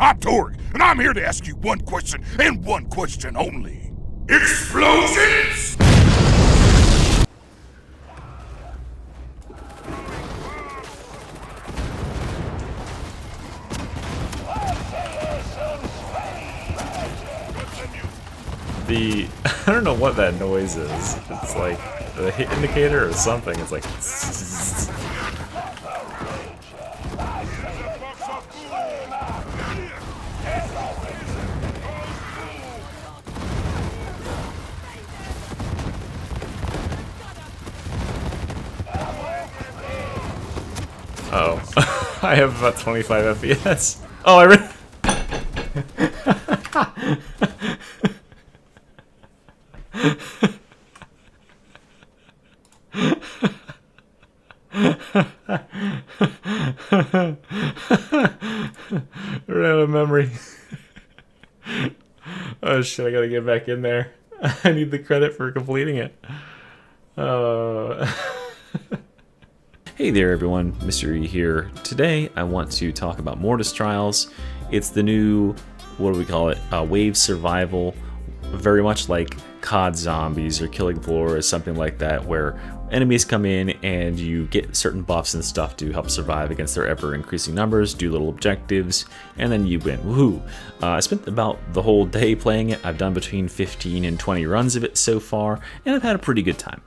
I'm Tori, and I'm here to ask you one question and one question only. Explosions? I don't know what that noise is. It's like the hit indicator or something. It's like. Oh, I have about 25 FPS. Oh, I. Ran out of memory. Oh shit, I gotta get back in there. I need the credit for completing it. Hey there everyone, Mystery here. Today I want to talk about Mortis Trials. It's the new, what do we call it, wave survival, very much like COD Zombies or Killing Floor or something like that, where enemies come in and you get certain buffs and stuff to help survive against their ever-increasing numbers, do little objectives, and then you win. Woohoo! I spent about the whole day playing it. I've done between 15 and 20 runs of it so far, and I've had a pretty good time.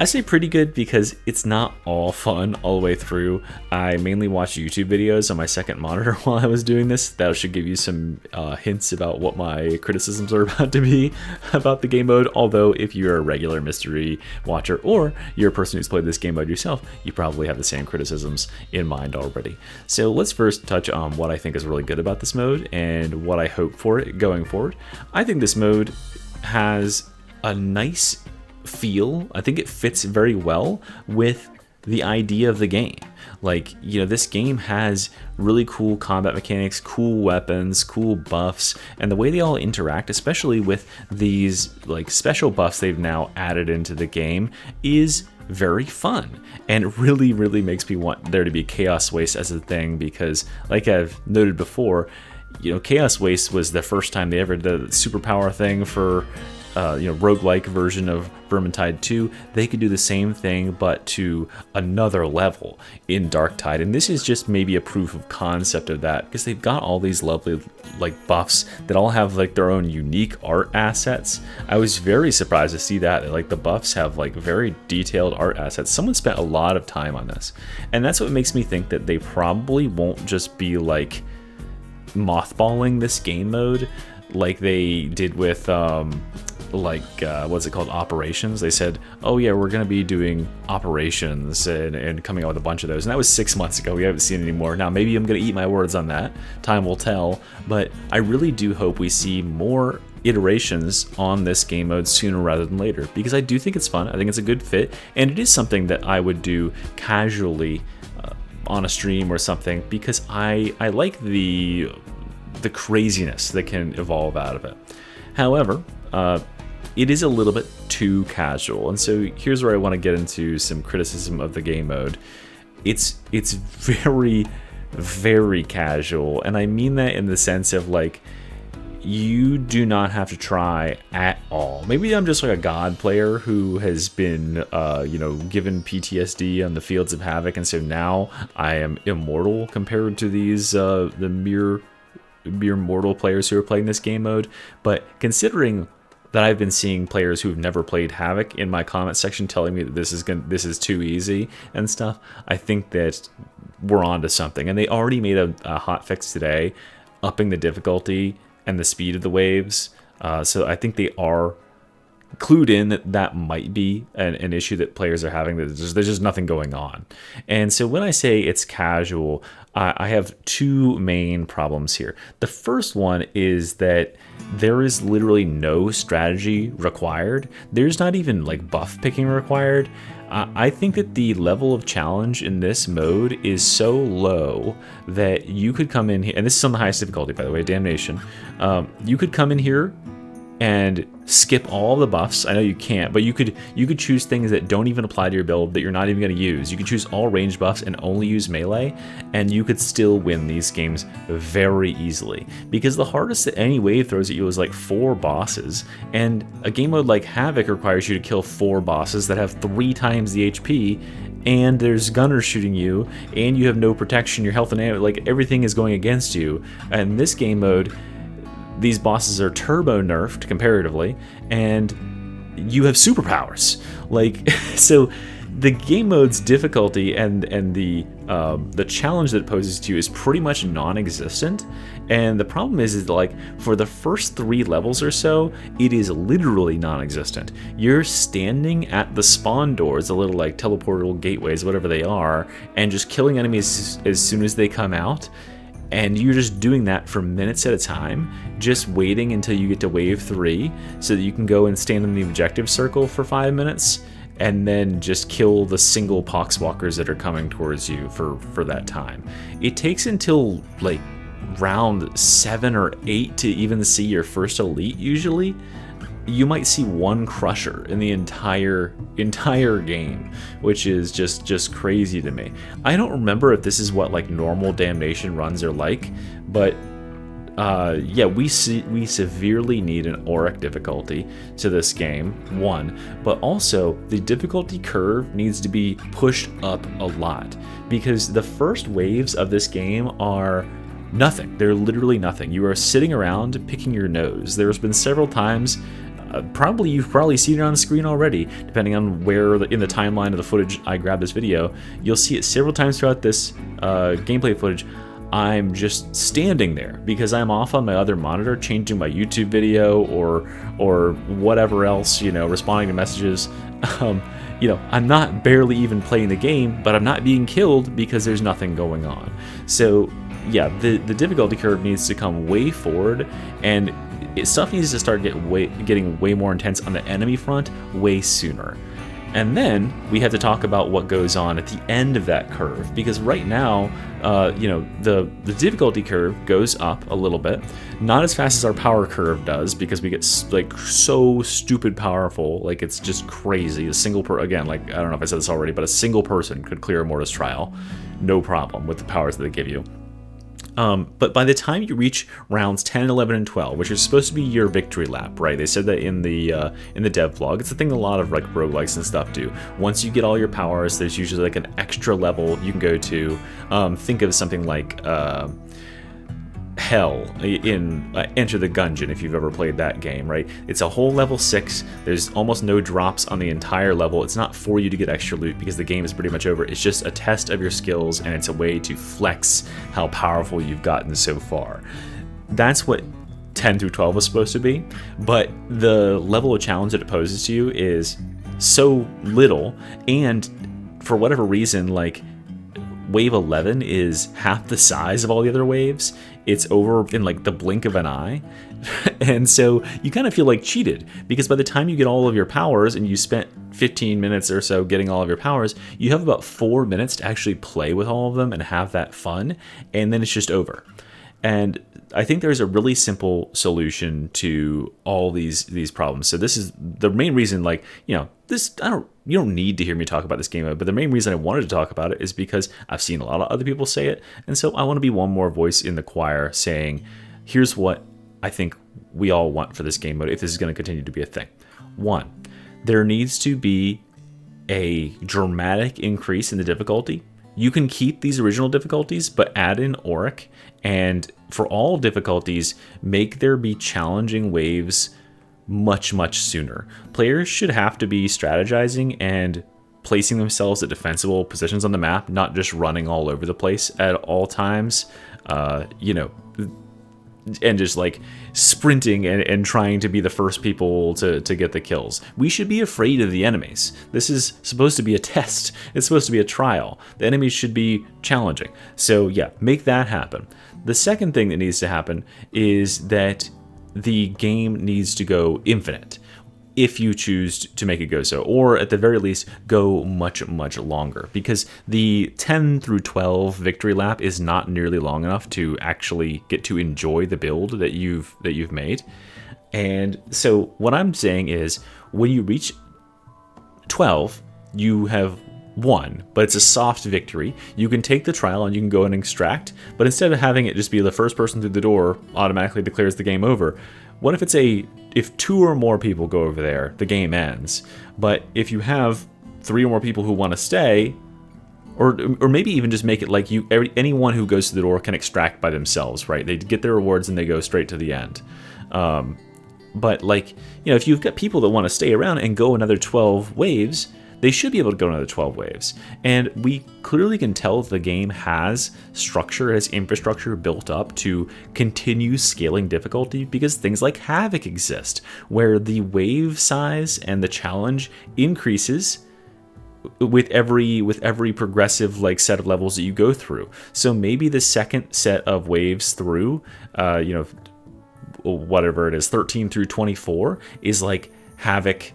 I say pretty good because it's not all fun all the way through. I mainly watched YouTube videos on my second monitor while I was doing this. That should give you some hints about what my criticisms are about to be about the game mode. Although if you're a regular mystery watcher or you're a person who's played this game mode yourself, you probably have the same criticisms in mind already. So let's first touch on what I think is really good about this mode and what I hope for it going forward. I think this mode has a nice feel. I think it fits very well with the idea of the game. Like, you know, this game has really cool combat mechanics, cool weapons, cool buffs, and the way they all interact, especially with these like special buffs they've now added into the game, is very fun, and it really makes me want there to be Chaos Waste as a thing, because like I've noted before, you know, Chaos Waste was the first time they ever did a superpower thing for roguelike version of Vermintide 2. They could do the same thing, but to another level in Darktide. And this is just maybe a proof of concept of that, because they've got all these lovely like buffs that all have like their own unique art assets. I was very surprised to see that. Like the buffs have like very detailed art assets. Someone spent a lot of time on this. And that's what makes me think that they probably won't just be like mothballing this game mode like they did with what's it called, Operations. They said, oh yeah, we're gonna be doing Operations and coming out with a bunch of those, and that was 6 months ago. We haven't seen any more. Now maybe I'm gonna eat my words on that, time will tell, but I really do hope we see more iterations on this game mode sooner rather than later, because I do think it's fun. I think it's a good fit, and it is something that I would do casually on a stream or something, because I like the craziness that can evolve out of it. However, it is a little bit too casual, and so here's where I want to get into some criticism of the game mode. It's very casual, and I mean that in the sense of like, you do not have to try at all. Maybe I'm just like a god player who has been given PTSD on the Fields of Havoc, and so now I am immortal compared to these the mere mortal players who are playing this game mode. But considering that I've been seeing players who've never played Havoc in my comment section telling me that this is too easy and stuff, I think that we're on to something. And they already made a hot fix today, upping the difficulty and the speed of the waves. So I think they are clued in that might be an issue that players are having. There's just nothing going on. And so when I say it's casual, I have two main problems here. The first one is that there is literally no strategy required. There's not even like buff picking required. I think that the level of challenge in this mode is so low that you could come in here, and this is on the highest difficulty, by the way, Damnation. You could come in here and skip all the buffs. I know you can't, but you could choose things that don't even apply to your build that you're not even going to use. You could choose all range buffs and only use melee, and you could still win these games very easily. Because the hardest that any wave throws at you is like 4 bosses, and a game mode like Havoc requires you to kill 4 bosses that have 3 times the HP, and there's gunners shooting you, and you have no protection, your health and ammo, like everything is going against you. And this game mode, these bosses are turbo nerfed comparatively, and you have superpowers. Like, so the game mode's difficulty and the challenge that it poses to you is pretty much non-existent. And the problem is that, like, for the first 3 levels or so, it is literally non-existent. You're standing at the spawn doors, the little like teleportable gateways, whatever they are, and just killing enemies as soon as they come out. And you're just doing that for minutes at a time, just waiting until you get to wave 3 so that you can go and stand in the objective circle for 5 minutes and then just kill the single poxwalkers that are coming towards you for that time. It takes until like round 7 or 8 to even see your first elite usually. You might see 1 crusher in the entire game, which is just crazy to me. I don't remember if this is what like normal damnation runs are like, but yeah, we severely need an auric difficulty to this game, 1, but also the difficulty curve needs to be pushed up a lot, because the first waves of this game are nothing. They're literally nothing. You are sitting around picking your nose. There's been several times, you've probably seen it on the screen already, depending on where in the timeline of the footage I grabbed this video. You'll see it several times throughout this gameplay footage. I'm just standing there because I'm off on my other monitor changing my YouTube video or whatever else, you know, responding to messages. You know, I'm not barely even playing the game, but I'm not being killed because there's nothing going on. So yeah, the difficulty curve needs to come way forward, and stuff needs to start getting way more intense on the enemy front way sooner. And then we have to talk about what goes on at the end of that curve, because right now, you know, the difficulty curve goes up a little bit, not as fast as our power curve does, because we get like so stupid powerful, like it's just crazy. Again, like I don't know if I said this already, but a single person could clear a Mortis trial, no problem with the powers that they give you. But by the time you reach rounds 10, 11, and 12, which is supposed to be your victory lap, right? They said that in the dev vlog. It's the thing a lot of like roguelikes and stuff do. Once you get all your powers, there's usually like an extra level you can go to. Think of something like Hell in Enter the Gungeon, if you've ever played that game, right? It's a whole level 6. There's almost no drops on the entire level. It's not for you to get extra loot because the game is pretty much over. It's just a test of your skills, and it's a way to flex how powerful you've gotten so far. That's what 10 through 12 was supposed to be, but the level of challenge that it poses to you is so little, and for whatever reason, like wave 11 is half the size of all the other waves. It's over in like the blink of an eye. And so you kind of feel like cheated, because by the time you get all of your powers and you spent 15 minutes or so getting all of your powers, you have about 4 minutes to actually play with all of them and have that fun, and then it's just over. And I think there's a really simple solution to all these problems. So this is the main reason, like, you know, you don't need to hear me talk about this game mode, but the main reason I wanted to talk about it is because I've seen a lot of other people say it, and so I want to be one more voice in the choir saying, here's what I think we all want for this game mode if this is going to continue to be a thing. 1, there needs to be a dramatic increase in the difficulty. You can keep these original difficulties, but add in auric, and for all difficulties, make there be challenging waves much sooner. Players should have to be strategizing and placing themselves at defensible positions on the map, not just running all over the place at all times, you know, and just like sprinting and trying to be the first people to get the kills. We should be afraid of the enemies. This is supposed to be a test. It's supposed to be a trial. The enemies should be challenging. So yeah, make that happen. The second thing that needs to happen is that the game needs to go infinite, if you choose to make it go so, or at the very least go much longer, because the 10 through 12 victory lap is not nearly long enough to actually get to enjoy the build that you've made. And so what I'm saying is, when you reach 12, you have won, but it's a soft victory. You can take the trial and you can go and extract, but instead of having it just be the first person through the door automatically declares the game over, what if if 2 or more people go over there, the game ends. But if you have 3 or more people who want to stay, or maybe even just make it like anyone who goes to the door can extract by themselves, right? They get their rewards and they go straight to the end. But like, if you've got people that want to stay around and go another 12 waves, they should be able to go another 12 waves. And we clearly can tell the game has structure, has infrastructure built up to continue scaling difficulty, because things like Havoc exist, where the wave size and the challenge increases with every progressive like set of levels that you go through. So maybe the second set of waves through, whatever it is, 13 through 24 is like Havoc,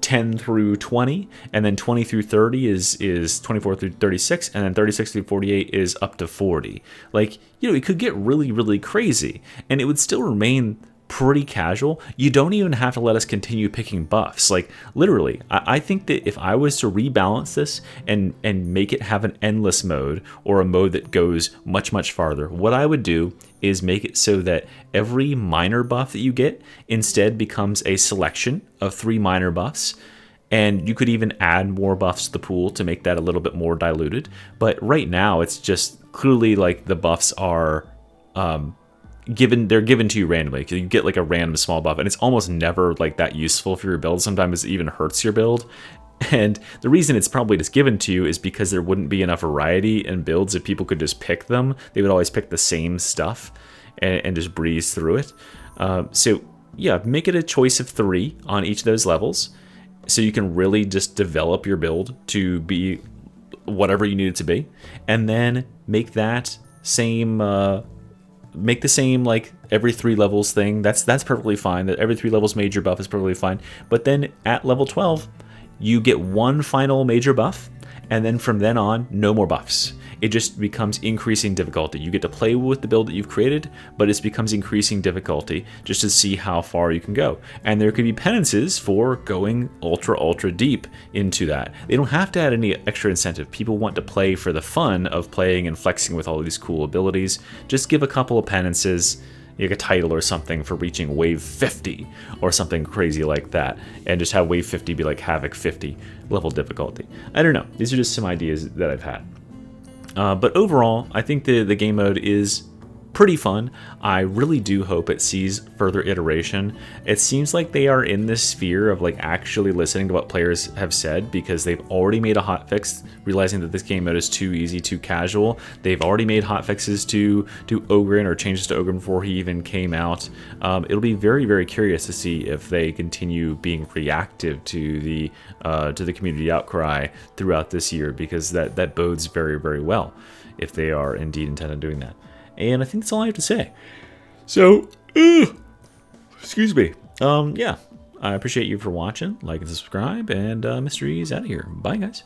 10 through 20, and then 20 through 30 is 24 through 36, and then 36 through 48 is up to 40. Like, it could get really, really crazy, and it would still remain pretty casual. You don't even have to let us continue picking buffs. Like, literally, I think that if I was to rebalance this and make it have an endless mode, or a mode that goes much, much farther, what I would do is make it so that every minor buff that you get instead becomes a selection of 3 minor buffs. And you could even add more buffs to the pool to make that a little bit more diluted. But right now, it's just clearly like the buffs are they're given to you randomly. You get like a random small buff, and it's almost never like that useful for your build. Sometimes it even hurts your build. And the reason it's probably just given to you is because there wouldn't be enough variety in builds if people could just pick them. They would always pick the same stuff and just breeze through it. So yeah, make it a choice of 3 on each of those levels, so you can really just develop your build to be whatever you need it to be, and then make that same make the same like every 3 levels thing. That's perfectly fine. That every 3 levels major buff is perfectly fine. But then at level 12, you get 1 final major buff, and then from then on, no more buffs. It just becomes increasing difficulty. You get to play with the build that you've created, but it becomes increasing difficulty just to see how far you can go. And there could be penances for going ultra deep into that. They don't have to add any extra incentive. People want to play for the fun of playing and flexing with all these cool abilities. Just give a couple of penances, like a title or something for reaching wave 50 or something crazy like that, and just have wave 50 be like Havoc 50 level difficulty. I don't know. These are just some ideas that I've had. But overall, I think the game mode is pretty fun. I really do hope it sees further iteration. It seems like they are in this sphere of like actually listening to what players have said, because they've already made a hotfix, realizing that this game mode is too easy, too casual. They've already made hotfixes to Ogren, or changes to Ogren before he even came out. It'll be very, very curious to see if they continue being reactive to the community outcry throughout this year, because that bodes very, very well if they are indeed intent on doing that. And I think that's all I have to say. So, excuse me. Yeah, I appreciate you for watching. Like and subscribe, and Mr. E is out of here. Bye, guys.